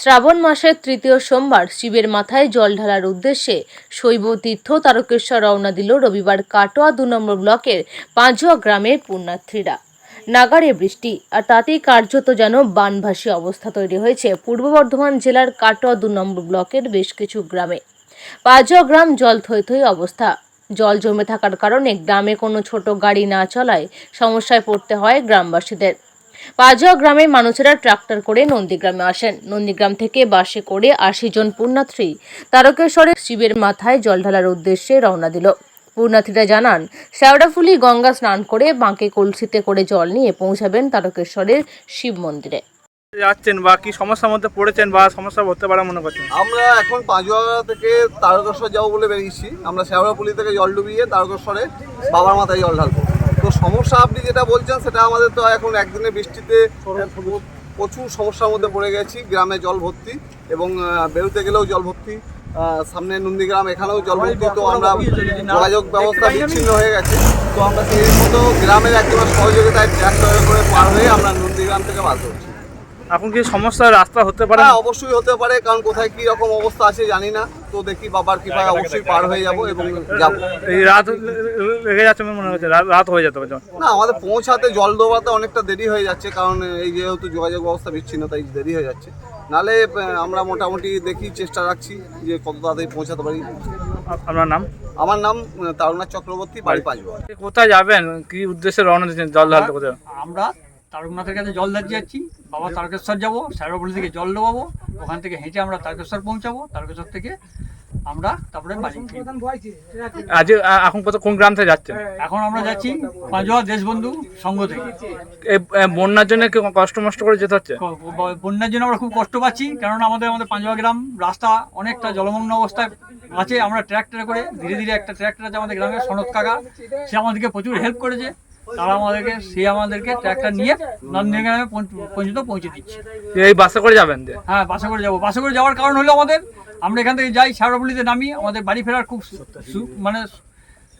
শ্রাবণ মাসের তৃতীয় সোমবার শিবের মাথায় জল ঢালার উদ্দেশ্যে শৈব তীর্থ তারকেশ্বর রওনা দিল রবিবার কাটোয়া ২ নম্বর ব্লকের পাঁচুয়া গ্রামের পুণ্যার্থীরা। নাগাড়ে বৃষ্টি আর তাতেই কার্যত যেন বানভাসী অবস্থা তৈরি হয়েছে পূর্ব বর্ধমান জেলার কাটোয়া ২ নম্বর ব্লকের বেশ কিছু গ্রামে। পাঁচুয়া গ্রাম জল থই থই অবস্থা। জল জমে থাকার কারণে গ্রামে কোনো ছোট গাড়ি না চলায় সমস্যায় পড়তে হয় গ্রামবাসীদের। পাঁচুয়া গ্রামের মানুষেরা ট্রাক্টর করে নন্দীগ্রামে আসেন। নন্দীগ্রাম থেকে বাসে করে ৮০ জন পুণ্যার্থী তারকেশ্বরে শিবের মাথায় জল ঢালার উদ্দেশ্যে রওনা দিল। পুণ্যার্থীরা জানান, শ্যাওড়াফুলি গঙ্গা স্নান করে বাঁকে কলসিতে করে জল নিয়ে পৌঁছাবেন তারকেশ্বরের শিব মন্দিরে। যাচ্ছেন বা কি সমস্যার মধ্যে পড়েছেন বা সমস্যা হতে পারে মনে করছেন? আমরা এখন পাঁচুয়া থেকে তারকেশ্বর যাবো বলে বেরিয়েছি। আমরা শ্যাওড়াফুলি থেকে জল ডুবিয়ে তারকেশ্বরে বাবার মাথায় জল ঢালবো। তো সমস্যা আপনি যেটা বলছেন সেটা আমাদের তো এখন একদিনে বৃষ্টিতে প্রচুর সমস্যার মধ্যে পড়ে গেছি। গ্রামে জল ভর্তি এবং বেরোতে গেলেও জল ভর্তি, সামনে নন্দীগ্রাম এখানেও জল ভর্তি। তো আমরা যোগাযোগ ব্যবস্থা বিচ্ছিন্ন হয়ে গেছে। তো আমরা সেই মতো গ্রামের একজনের সহযোগিতায় ট্রাক্টরে করে পার হয়ে আমরা নন্দীগ্রাম থেকে বাস করছি। এখন কি সমস্যা রাস্তা হতে পারে? হ্যাঁ, অবশ্যই হতে পারে, কারণ কোথায় কি রকম অবস্থা আছে জানি না। তো দেখি বাবার কৃপায় অবশ্যই পার হয়ে যাব এবং যাব। এই রাত লেগে যাচ্ছে মনে হচ্ছে, রাত হয়ে যেতে পারে না, আমাদের পৌঁছাতে জল দেওয়াতে অনেকটা দেরি হয়ে যাচ্ছে, কারণ এই যেহেতু যোগাযোগ ব্যবস্থা বিচ্ছিন্ন তাই দেরি হয়ে যাচ্ছে। নালে আমরা মোটামুটি দেখি, চেষ্টা রাখছি যে কত তাড়াতাড়ি পৌঁছাতে পারি। আপনার নাম? আমার নাম তারুনাথ চক্রবর্তী, বাড়ি পাঁচুয়া। কোথায় যাবেন, কি উদ্দেশ্যে রওনা দিচ্ছেন জল ঢালতে? কোথায়? আমরা তারকনাথের কাছে জল ঢালতে যাচ্ছি। বাবা তারকেশ্বর যাবো, শ্যাওড়াফুলি থেকে জল দেবো, ওখান থেকে হেঁটে আমরা তারকেশ্বর পৌঁছাবো। তারকেশ্বর থেকে আমরা তারপরে বাড়ি ফিরবো। আজ এখন কোন গ্রাম থেকে যাচ্ছেন? এখন আমরা যাচ্ছি পাঁচুয়া দেশবন্ধু সংঘ থেকে। এই বন্যার জন্য কি কষ্ট মষ্ট করে যেতে হচ্ছে? বন্যার জন্য আমরা খুব কষ্ট পাচ্ছি, কারণ আমাদের পাঁচুয়া গ্রাম রাস্তা অনেকটা জলমগ্ন অবস্থায় আছে। আমরা ট্র্যাক্টরে করে ধীরে ধীরে, একটা ট্র্যাক্টর আছে আমাদের গ্রামের সনদ কাকা, সে আমাদেরকে প্রচুর হেল্প করেছে। তারা আমাদেরকে ট্র্যাক্টর নিয়ে নন্দীগ্রামে পর্যন্ত পৌঁছে দিচ্ছে। এই বাসে করে যাবেন? হ্যাঁ, বাসে করে যাবো। বাসে করে যাওয়ার কারণ হলো আমরা এখান থেকে যাই শ্যাওড়াফুলিতে নামি, আমাদের বাড়ি ফেরার খুব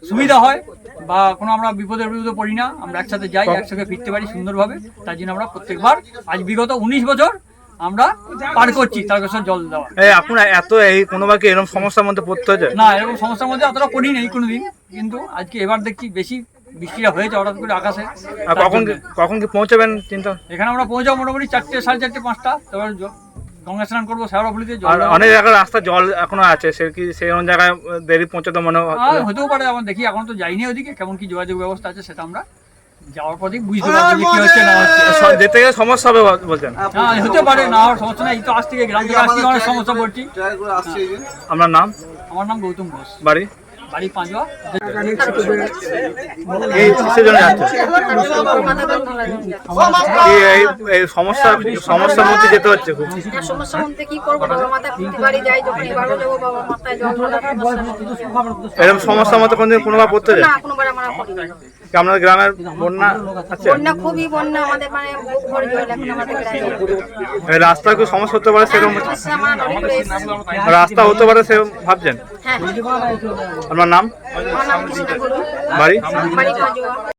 সুবিধা হয়, বা কোনো আমরা বিপদে পড়ি না। আমরা একসাথে যাই, একসাথে ফিরতে পারি সুন্দরভাবে। তার জন্য আমরা প্রত্যেকবার আজ বিগত 19 বছর আমরা পার করছি তারকেশ্বর জল দেওয়া। আপনার কোনোবার কি এরকম সমস্যার মধ্যে পড়তে হয়েছে? না, এরকম সমস্যার মধ্যে অতটা পড়ি নেই কোনোদিন, কিন্তু আজকে এবার দেখছি বেশি বৃষ্টিটা হয়েছে হঠাৎ করে আকাশে। কখন কি পৌঁছাবেন চিন্তা? এখানে আমরা পৌঁছাবো মোটামুটি 4টে, 4:30, 5টা। তারপর গঙ্গা স্নান করবো শ্যাওড়াফুলিতে। অনেক জায়গায় রাস্তা জল এখনো আছে, সেই জায়গায় দেরি পৌঁছাতে মনে হতেও পারে। আমার দেখি, এখন তো যাইনি ওদিকে, কেমন কি যোগাযোগ ব্যবস্থা আছে সেটা আমরা যাওয়ার পরেই বুঝতে পারবো যে কি হচ্ছে না হচ্ছে। যেতে গেলে সমস্যা হবে বলছেন? হ্যাঁ, হতে পারে, না হওয়ার সমস্যা নেই। তো আজ থেকে গ্রাম থেকে আসছি, অনেক সমস্যা পড়ছি। আপনার নাম? আমার নাম গৌতম ঘোষ, বাড়ি পাঁচুয়া। এই সমস্যার মধ্যে যেতে হচ্ছে খুব। সমস্যার মধ্যে কি করবো, বাবা মাথা ফিরতে বাড়ি যাই, যখন এবারও যাবো বাবা মাথায় জল ঢালা। এরকম সমস্যার মধ্যে কোনোবার পড়তে যায় না, কোনোবার আমরা পড়িনি। আপনাদের গ্রামের বন্যা আছে? বন্যা, খুবই বন্যা আমাদের, বুক ভরে জল এখন আমাদের গ্রামে। রাস্তার কি সমস্যা হতে পারে সেরকম? রাস্তা হতে পারে সেরকম ভাবছেন? হ্যাঁ। আপনার নাম? আমার নাম কৃষ্ণা গুরু, বাড়ি? বাড়ি পাঁচুয়া।